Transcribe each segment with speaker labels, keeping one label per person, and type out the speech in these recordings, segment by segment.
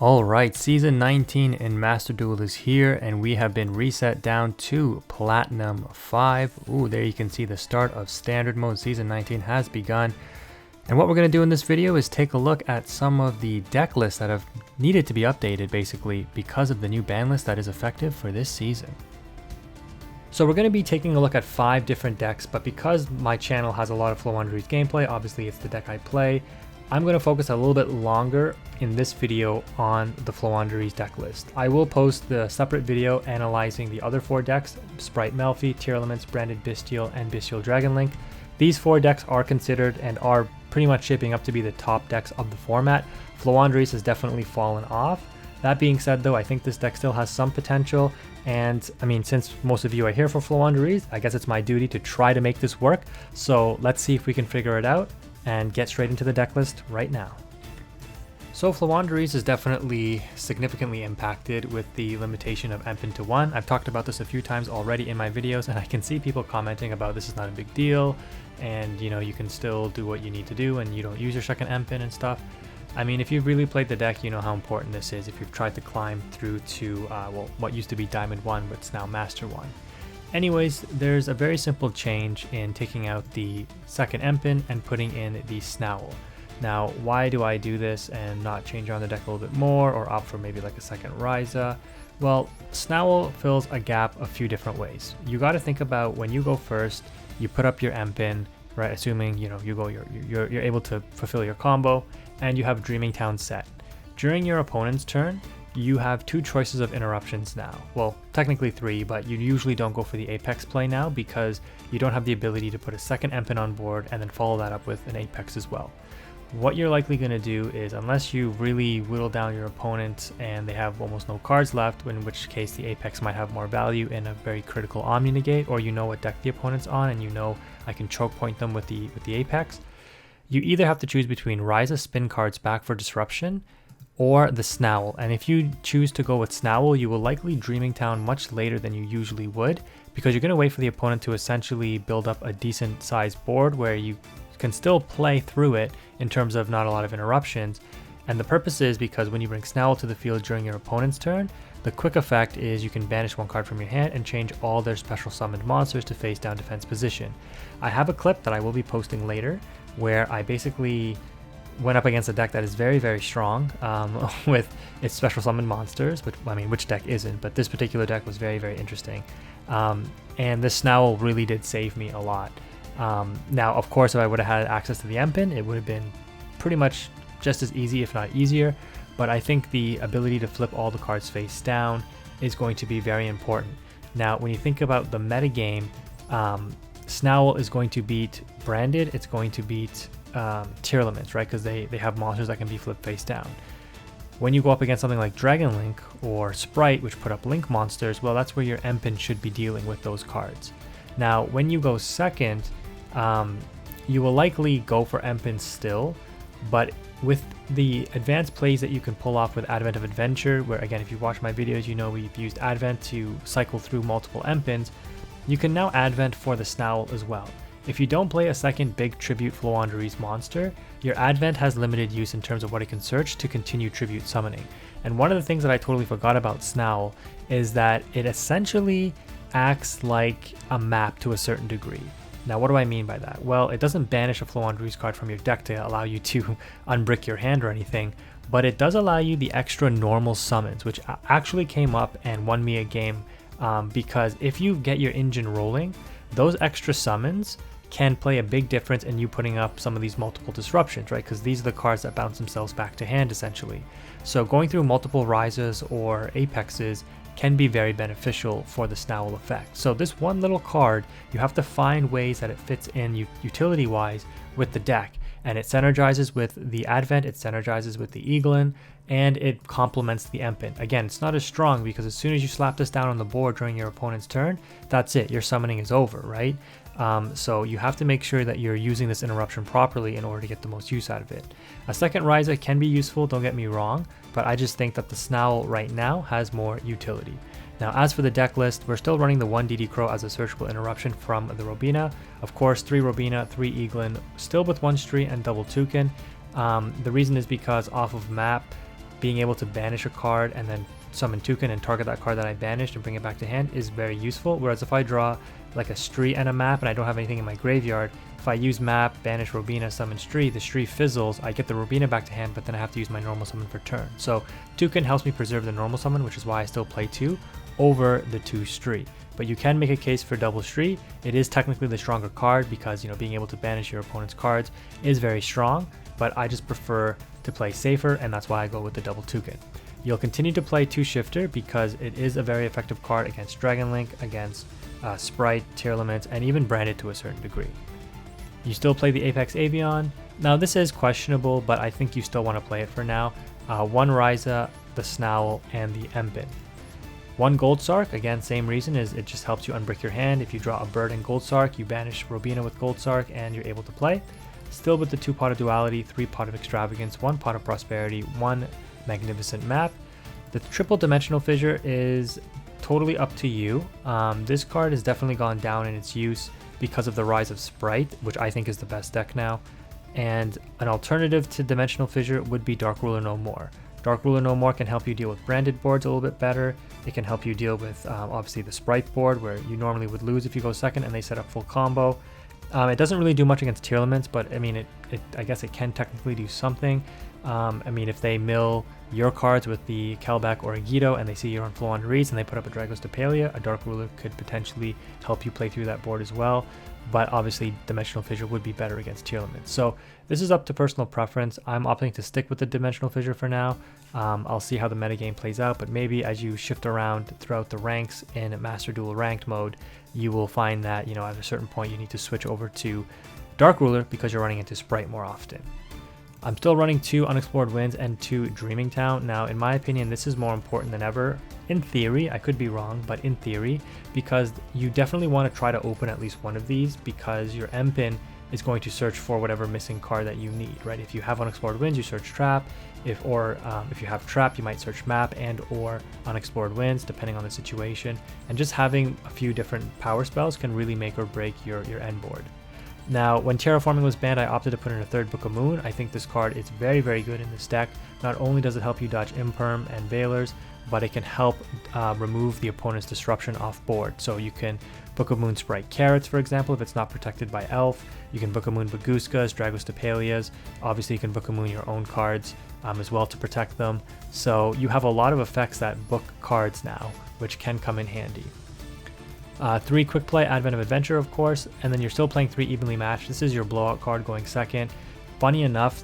Speaker 1: Alright, Season 19 in Master Duel is here, and we have been reset down to Platinum 5. Ooh, there you can see the start of Standard Mode. Season 19 has begun. And what we're going to do in this video is take a look at some of the deck lists that have needed to be updated, basically, because of the new ban list that is effective for this season. So we're going to be taking a look at 5 different decks, but because my channel has a lot of FLOOWANDEREEZE gameplay, obviously it's the deck I play, I'm going to focus a little bit longer in this video on the FLOOWANDEREEZE deck list. I will post the separate video analyzing the other 4 decks, Sprite Melfi, Tearlaments, Branded Bystial, and Bystial Dragonlink. These 4 decks are considered and are pretty much shaping up to be the top decks of the format. FLOOWANDEREEZE has definitely fallen off. That being said though, I think this deck still has some potential, and I mean, since most of you are here for FLOOWANDEREEZE, I guess it's my duty to try to make this work. So let's see if we can figure it out and get straight into the deck list right now. So FLOOWANDEREEZE is definitely significantly impacted with the limitation of MP into 1. I've talked about this a few times already in my videos, and I can see people commenting about this is not a big deal, and you know, you can still do what you need to do and you don't use your second MP and stuff. I mean, if you've really played the deck, you know how important this is if you've tried to climb through to well, what used to be Diamond 1 but it's now Master 1. Anyways, there's a very simple change in taking out the second MP and putting in the Snowl. Now, why do I do this and not change around the deck a little bit more or opt for maybe like a second Ryza? Well, Snowl fills a gap a few different ways. You got to think about when you go first, you put up your MP, right? Assuming you know you're able to fulfill your combo, and you have Dreaming Town set. During your opponent's turn, you have 2 choices of interruptions now. Well, technically 3, but you usually don't go for the Apex play now because you don't have the ability to put a second MP on board and then follow that up with an Apex as well. What you're likely going to do is, unless you really whittle down your opponent and they have almost no cards left, in which case the Apex might have more value in a very critical Omni Negate, or you know what deck the opponent's on and you know I can choke point them with the Apex, you either have to choose between Ryza spin cards back for disruption or the Snowl. And if you choose to go with Snowl, you will likely Dreaming Town much later than you usually would, because you're going to wait for the opponent to essentially build up a decent sized board where you can still play through it in terms of not a lot of interruptions. And the purpose is because when you bring Snowl to the field during your opponent's turn, the quick effect is you can banish 1 card from your hand and change all their special summoned monsters to face down defense position. I have a clip that I will be posting later where I basically went up against a deck that is very, very strong with its special summoned monsters, which, I mean, which deck isn't, but this particular deck was very, very interesting. And this Snowl really did save me a lot. Now, of course, if I would have had access to the MP, it would have been pretty much just as easy, if not easier, but I think the ability to flip all the cards face down is going to be very important. Now, when you think about the metagame, Snowl is going to beat Branded, it's going to beat Tearlaments, right? Because they have monsters that can be flipped face down. When you go up against something like Dragonlink or Sprite, which put up Link monsters, well, that's where your MP should be dealing with those cards. Now, when you go second, you will likely go for MP still, but with the advanced plays that you can pull off with Advent of Adventure, where again, if you watch my videos, you know we've used Advent to cycle through multiple MP, you can now Advent for the Snowl as well. If you don't play a second big Tribute FLOOWANDEREEZE monster, your Advent has limited use in terms of what it can search to continue Tribute summoning. And one of the things that I totally forgot about Snowl is that it essentially acts like a map to a certain degree. Now, what do I mean by that? Well, it doesn't banish a FLOOWANDEREEZE card from your deck to allow you to unbrick your hand or anything, but it does allow you the extra normal summons, which actually came up and won me a game because if you get your engine rolling, those extra summons can play a big difference in you putting up some of these multiple disruptions, right? Because these are the cards that bounce themselves back to hand, essentially. So going through multiple Ryzas or Apexes can be very beneficial for the Snowl effect. So this one little card, you have to find ways that it fits in utility-wise with the deck. And it synergizes with the Advent, it synergizes with the Eaglin, and it complements the MP. Again, it's not as strong because as soon as you slap this down on the board during your opponent's turn, that's it, your summoning is over, right? So you have to make sure that you're using this interruption properly in order to get the most use out of it. A second Ryza can be useful, don't get me wrong, but I just think that the Snowl right now has more utility. Now, as for the deck list, we're still running the 1 DD Crow as a searchable interruption from the Robina. Of course, 3 Robina, 3 Eaglin, still with 1 Street and double Toucan. The reason is because off of map, being able to banish a card and then summon Toucan and target that card that I banished and bring it back to hand is very useful. Whereas if I draw like a Stree and a map and I don't have anything in my graveyard, if I use map, banish Robina, summon Stree, the Stree fizzles, I get the Robina back to hand, but then I have to use my normal summon for turn. So Toucan helps me preserve the normal summon, which is why I still play 2 over the 2 Stree. But you can make a case for double Stree. It is technically the stronger card because, you know, being able to banish your opponent's cards is very strong, but I just prefer to play safer, and that's why I go with the double Toucan. You'll continue to play 2 Shifter because it is a very effective card against Dragon Link, against Sprite, Tearlaments, and even Branded to a certain degree. You still play the Apex Avian. Now this is questionable, but I think you still want to play it for now. 1 Ryza, the Snowl, and the Empin. 1 Gold Sark, again same reason, is it just helps you unbrick your hand. If you draw a bird and Gold Sark, you banish Robina with Gold Sark and you're able to play. Still with the 2 Pot of Duality, 3 Pot of Extravagance, 1 Pot of Prosperity, 1 Magnificent Map. The triple Dimensional Fissure is totally up to you. This card has definitely gone down in its use because of the rise of Sprite, which I think is the best deck now. And an alternative to Dimensional Fissure would be Dark Ruler No More. Dark Ruler No More can help you deal with branded boards a little bit better. It can help you deal with obviously the Sprite board where you normally would lose if you go second and they set up full combo. It doesn't really do much against Tearlaments, but I mean, I guess it can technically do something. I mean, if they mill your cards with the Kelbeck or a Yugioh and they see you're on FLOOWANDEREEZE and they put up a Dragostapelia, a Dark Ruler could potentially help you play through that board as well. But obviously Dimensional Fissure would be better against Tearlaments. So this is up to personal preference. I'm opting to stick with the Dimensional Fissure for now. I'll see how the metagame plays out, but maybe as you shift around throughout the ranks in Master Duel ranked mode, you will find that, you know, at a certain point you need to switch over to Dark Ruler because you're running into Sprite more often. I'm still running 2 Unexplored Winds and 2 Dreaming Town. Now, in my opinion, this is more important than ever. In theory, I could be wrong, but in theory, because you definitely want to try to open at least one of these because your M-Pin is going to search for whatever missing card that you need, right? If you have Unexplored Winds, you search Trap. If you have Trap, you might search Map and or Unexplored Winds, depending on the situation. And just having a few different power spells can really make or break your end board. Now, when Terraforming was banned, I opted to put in a 3rd Book of Moon. I think this card is very, very good in this deck. Not only does it help you dodge Imperm and Veilers, but it can help remove the opponent's disruption off board. So you can Book of Moon Sprite Carrots, for example, if it's not protected by Elf. You can Book of Moon Baguskas, Dragostapelias. Obviously, you can Book of Moon your own cards as well to protect them. So you have a lot of effects that book cards now, which can come in handy. 3 Quick Play, Advent of Adventure, of course, and then you're still playing 3 Evenly Matched. This is your blowout card going second. Funny enough,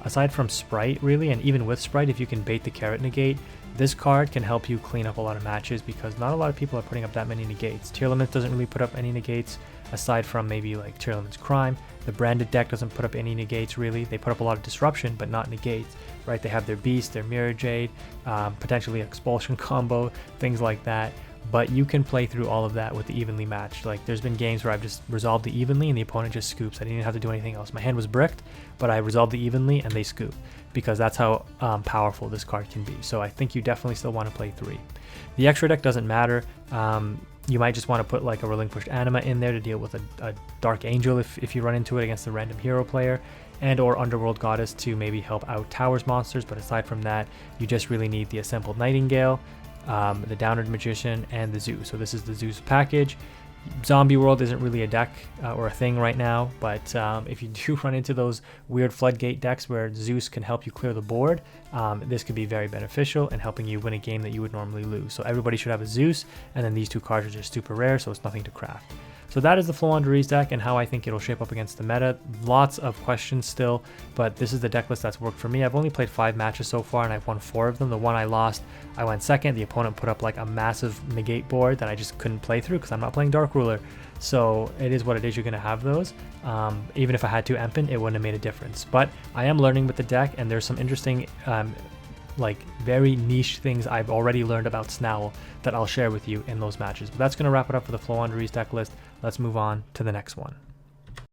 Speaker 1: aside from Sprite, really, and even with Sprite, if you can bait the Carrot Negate, this card can help you clean up a lot of matches because not a lot of people are putting up that many negates. Tearlaments doesn't really put up any negates aside from maybe like Tearlaments Crime. The Branded deck doesn't put up any negates really. They put up a lot of disruption, but not negates, right? They have their Beast, their Mirror Jade, potentially Expulsion combo, things like that. But you can play through all of that with the Evenly Matched. Like there's been games where I've just resolved the Evenly and the opponent just scoops. I didn't even have to do anything else. My hand was bricked, but I resolved the Evenly and they scoop because that's how powerful this card can be. So I think you definitely still want to play 3. The extra deck doesn't matter. You might just want to put like a Relinquished Anima in there to deal with a Dark Angel if you run into it against a random hero player, and or Underworld Goddess to maybe help out Towers monsters. But aside from that, you just really need the Assembled Nightingale, the Downward Magician, and the Zeus. So this is the Zeus package. Zombie World isn't really a deck or a thing right now, but if you do run into those weird Floodgate decks where Zeus can help you clear the board, this could be very beneficial in helping you win a game that you would normally lose. So everybody should have a Zeus, and then these 2 cards are just super rare, so it's nothing to craft. So that is the FLOOWANDEREEZE deck and how I think it'll shape up against the meta. Lots of questions still, but this is the deck list that's worked for me. I've only played 5 matches so far and I've won 4 of them. The one I lost, I went second. The opponent put up like a massive negate board that I just couldn't play through because I'm not playing Dark Ruler. So it is what it is. You're going to have those. Even if I had 2 Empin, it wouldn't have made a difference. But I am learning with the deck, and there's some interesting like very niche things I've already learned about Snowl that I'll share with you in those matches. But that's going to wrap it up for the FLOOWANDEREEZE deck list. Let's move on to the next one.